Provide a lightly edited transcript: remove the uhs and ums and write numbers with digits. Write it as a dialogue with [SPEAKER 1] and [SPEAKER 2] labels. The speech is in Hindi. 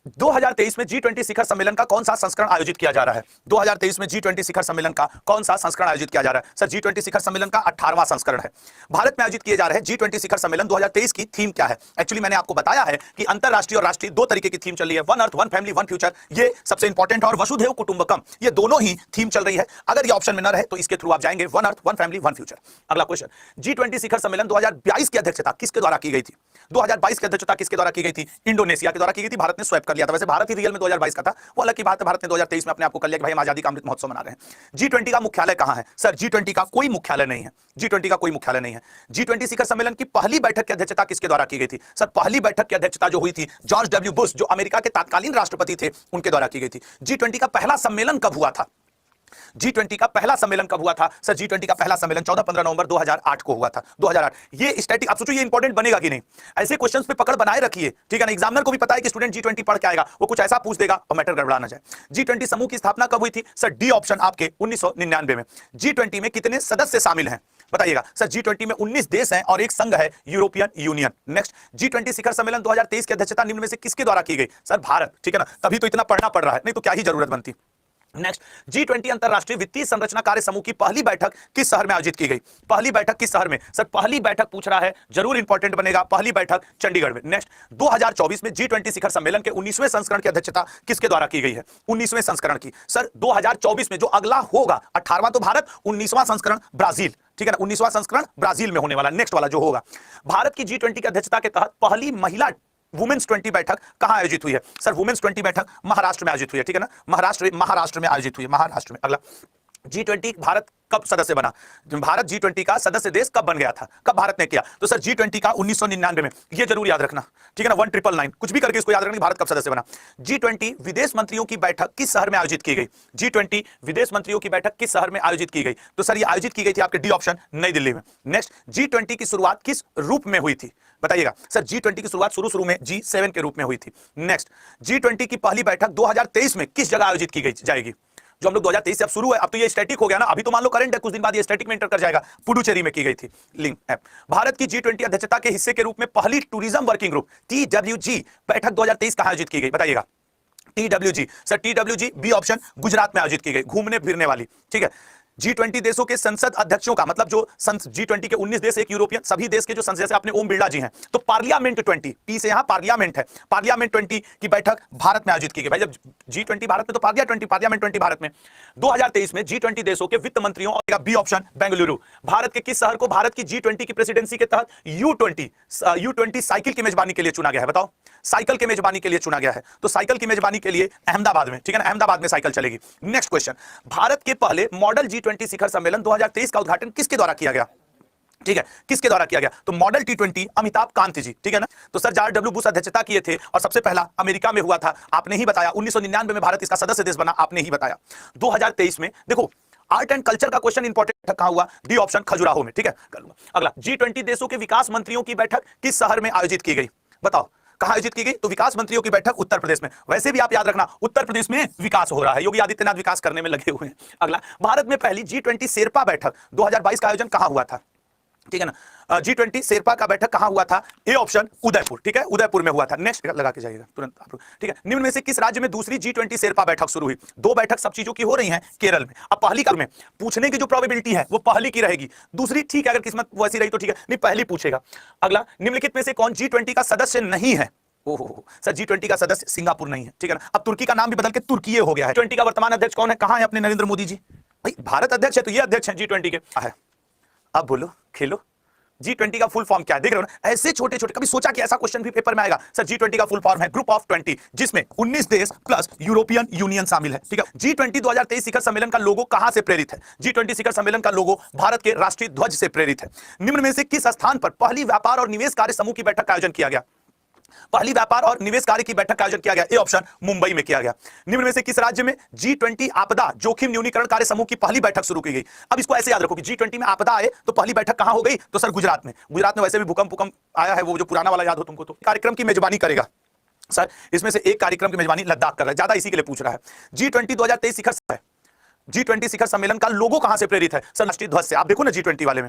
[SPEAKER 1] 2023 में G20 शिखर सम्मेलन का कौन सा संस्करण आयोजित किया जा रहा है? 2023 में G20 शिखर सम्मेलन का कौन सा संस्करण आयोजित किया जा रहा है? सर, G20 शिखर सम्मेलन का 18वां संस्करण है। भारत में आयोजित किए जा रहे हैं G20 शिखर सम्मेलन 2023 की थीम क्या है? एक्चुअली मैंने आपको बताया है कि अंतरराष्ट्रीय और राष्ट्रीय दो तरीके की थीम चल रही है, one earth, one family, one future. ये सबसे इंपॉर्टेंट है और वसुधैव कुटुंबकम, ये दोनों ही थीम चल रही है। अगर ये ऑप्शन में न रहे तो इसके थ्रू आप जाएंगे, one earth, one family, one future. अगला क्वेश्चन, G20 शिखर सम्मेलन 2022 की अध्यक्षता किसके द्वारा की गई थी? 2022 की अध्यक्षता किसके द्वारा की गई थी? इंडोनेशिया के द्वारा की गई थी। भारत ने स्वैप कर लिया था। वैसे भारत ही रियल में 2022 का था, वो अलग की बात है। भारत ने 2023 में अपने आपको कर लिया कि भाई हम आजादी का अमृत महोत्सव मना रहे हैं। G20 का मुख्यालय कहां है? सर, G20 का कोई मुख्यालय नहीं है। G20 का कोई मुख्यालय नहीं है। G20 शिखर सम्मेलन की पहली बैठक की अध्यक्षता किसके द्वारा की गई थी? सर, पहली बैठक की अध्यक्षता जो हुई थी जॉर्ज डब्ल्यू बुश, जो अमेरिका के तत्कालीन राष्ट्रपति थे, उनके द्वारा की गई थी। G20 का पहला सम्मेलन कब हुआ था? G20 का पहला सम्मेलन कब हुआ था? सर, G20 का पहला सम्मेलन 14-15 नवंबर 2008 को हुआ था। 2008। ये स्टैटिक, आप सोचो ये इंपॉर्टेंट बनेगा कि नहीं? ऐसे क्वेश्चंस पे पकड़ बनाए रखिए, ठीक है ना। एग्जामिनर को भी पता है कि स्टूडेंट G20 पढ़ के आएगा, वो कुछ ऐसा पूछ देगा और मैटर गड़बड़ा ना जाए। G20 समूह की स्थापना कब हुई थी? सर, डी ऑप्शन आपके 1999 में। G20 में कितने सदस्य शामिल हैं बताइएगा? सर, G20 में 19 देश हैं और एक संघ है यूरोपियन यूनियन। नेक्स्ट, G20 शिखर सम्मेलन 2023 की अध्यक्षता निम्न में से किसके द्वारा की गई? सर, भारत, ठीक है ना। तभी तो इतना पढ़ना पड़ रहा है, नहीं तो क्या ही जरूरत बनती। नेक्स्ट, G20 अंतरराष्ट्रीय वित्तीय संरचना कार्य समूह की पहली बैठक किस शहर में आयोजित की गई? पहली बैठक किस शहर में? सर, पहली बैठक पूछ रहा है, जरूर इंपॉर्टेंट बनेगा। पहली बैठक चंडीगढ़ में। नेक्स्ट, 2024 में G20 शिखर सम्मेलन के 19वें संस्करण की अध्यक्षता किसके द्वारा की गई है? 19वें संस्करण की। सर, 2024 में जो अगला होगा, 18वां तो भारत, 19वां संस्करण ब्राजील, ठीक है ना। 19वां संस्करण ब्राजील में होने वाला नेक्स्ट वाला जो होगा। भारत की G20 की अध्यक्षता के तहत पहली महिला वुमेन्स 20 बैठक कहां आयोजित हुई है? सर, वुमेन्स 20 बैठक महाराष्ट्र में आयोजित हुई है, ठीक है ना। महाराष्ट्र में आयोजित हुई है, महाराष्ट्र में। अगला, G20 भारत कब सदस्य बना? भारत G20 का सदस्य देश कब बन गया था? कब भारत ने किया? तो सर, G20 का 1999 में। ये जरूर याद रखना, ठीक है ना। 1999 कुछ भी करके इसको याद रखना, भारत कब सदस्य बना। G20 विदेश मंत्रियों की बैठक किस शहर में आयोजित की गई? G20 विदेश मंत्रियों की बैठक किस शहर में आयोजित की गई? तो सर, ये आयोजित की गई थी आपके डी ऑप्शन, नई दिल्ली में। नेक्स्ट, G20 की शुरुआत किस रूप में हुई थी बताइएगा? सर, G20 की शुरुआत शुरू में G7 के रूप में हुई थी। नेक्स्ट, G20 की पहली बैठक 2023 में किस जगह आयोजित की गई जाएगी? जो हम लोग 2023 से अब शुरू है, अब तो ये स्टैटिक हो गया ना। अभी तो मान लो करंट है, कुछ दिन बाद ये स्टैटिक में एंटर कर जाएगा। पुडुचेरी में की गई थी। Link app. भारत की G20 अध्यक्षता के हिस्से के रूप में पहली टूरिज्म वर्किंग ग्रुप TWG बैठक 2023 कहां आयोजित की गई बताइएगा? TWG, sir, TWG B option Gujarat में आयोजित की गई, घूमने फिरने वाली, ठीक है। G20 देशों के संसद अध्यक्षों का मतलब जो G20 के 19 देश, एक यूरोपियन, सभी देश के जो संसद, जैसे अपने ओम बिरला जी हैं, तो पार्लियामेंट 20, पी से यहां पार्लियामेंट है, पार्लियामेंट 20 की बैठक भारत में आयोजित की गई। भाई, जब G20 भारत में तो पार्लियामेंट 20 भारत में। 2023 में G20 देशों के वित्त मंत्रियों और बी ऑप्शन बेंगलुरु। भारत के किस शहर को भारत की G20 की प्रेसिडेंसी के तहत U20 साइकिल की मेजबानी के लिए चुना गया है? बताओ, साइकिल के मेजबानी के लिए चुना गया है। तो साइकिल की मेजबानी के लिए अहमदाबाद में, ठीक है ना, अहमदाबाद में साइकिल चलेगी। नेक्स्ट क्वेश्चन, भारत के पहले मॉडल G20 शिखर सम्मेलन 2023 का उद्घाटन किसके द्वारा किया गया? ठीक है, किसके द्वारा किया गया? तो मॉडल T20 अमिताभ कांत जी, ठीक है ना। तो सर, जॉर्ज डब्ल्यू बुश अध्यक्षता किए थे और सबसे पहला अमेरिका में हुआ था, आपने ही बताया। 1999 में भारत इसका सदस्य देश बना, आपने ही बताया। 2023 में देखो, आर्ट एंड कल्चर का क्वेश्चन इंपॉर्टेंट कहां हुआ? डी ऑप्शन खजुराहो में, ठीक है, कर लूंगा। अगला, G20 देशों के विकास मंत्रियों की बैठक किस शहर में आयोजित की गई? बताओ, कहां आयोजित की गई? तो विकास मंत्रियों की बैठक उत्तर प्रदेश में। वैसे भी आप याद रखना, उत्तर प्रदेश में विकास हो रहा है, योगी आदित्यनाथ विकास करने में लगे हुए हैं। अगला, भारत में पहली G20 शेरपा बैठक 2022 का आयोजन कहां हुआ था? ठीक है ना। G20 शेरपा का बैठक कहां हुआ था? ए ऑप्शन उदयपुर, ठीक है, उदयपुर में हुआ था। नेक्स्ट लगा के जाइएगा तुरंत आप, ठीक है। निम्न में से किस राज्य में दूसरी G20 शेरपा बैठक शुरू हुई? दो बैठक सब चीजों की हो रही हैं केरल में। अब पहली का में पूछने की जो प्रोबेबिलिटी है वो पहली की रहेगी, दूसरी ठीक है, अगर किस्मत वैसी रही तो ठीक है, नहीं पहली पूछेगा। अगला, निम्नलिखित में से कौन G20 का सदस्य नहीं है? ओहो सर, G20 का सदस्य सिंगापुर नहीं है, ठीक है ना। अब तुर्की का नाम भी बदल के तुर्की हो गया है। G20 का वर्तमान अध्यक्ष कौन है? कहां है अपने नरेंद्र मोदी जी? भाई, भारत अध्यक्ष है तो ये अध्यक्ष है G20 के। अब बोलो, खेलो, G20 का फुल फॉर्म क्या है? देख रहे हो ना, ऐसे छोटे छोटे, कभी सोचा कि ऐसा क्वेश्चन भी पेपर में आएगा? सर, G20 का फुल फॉर्म है ग्रुप ऑफ 20, जिसमें 19 देश प्लस यूरोपियन यूनियन शामिल है, ठीक है। G20 2023 शिखर सम्मेलन का लोगो कहां से प्रेरित है? G20 शिखर सम्मेलन का लोगो भारत के राष्ट्रीय ध्वज से प्रेरित है। निम्न में से किस स्थान पर पहली व्यापार और निवेश कार्य समूह की बैठक का आयोजन किया गया? पहली व्यापार और निवेश कार्य की बैठक का आयोजन किया गया, ए ऑप्शन मुंबई में किया गया। निम्न में से किस राज्य में G20 आपदा जोखिम न्यूनीकरण कार्य समूह की पहली बैठक शुरू की गई? अब इसको ऐसे याद रखो कि G20 में आपदा आए तो पहली बैठक कहां हो गई? तो सर, गुजरात में। गुजरात में वैसे भी भूकंप आया है, वो जो पुराना वाला याद हो तुमको। तो कार्यक्रम की मेजबानी करेगा सर, इसमें से एक कार्यक्रम की मेजबानी लद्दाख कर रहा है, ज्यादा इसी के लिए पूछ रहा है। G20 2023 शिखर G20 शिखर सम्मेलन का लोगो कहां से प्रेरित है? सर, राष्ट्रीय ध्वज से। आप देखो ना G20 वाले में,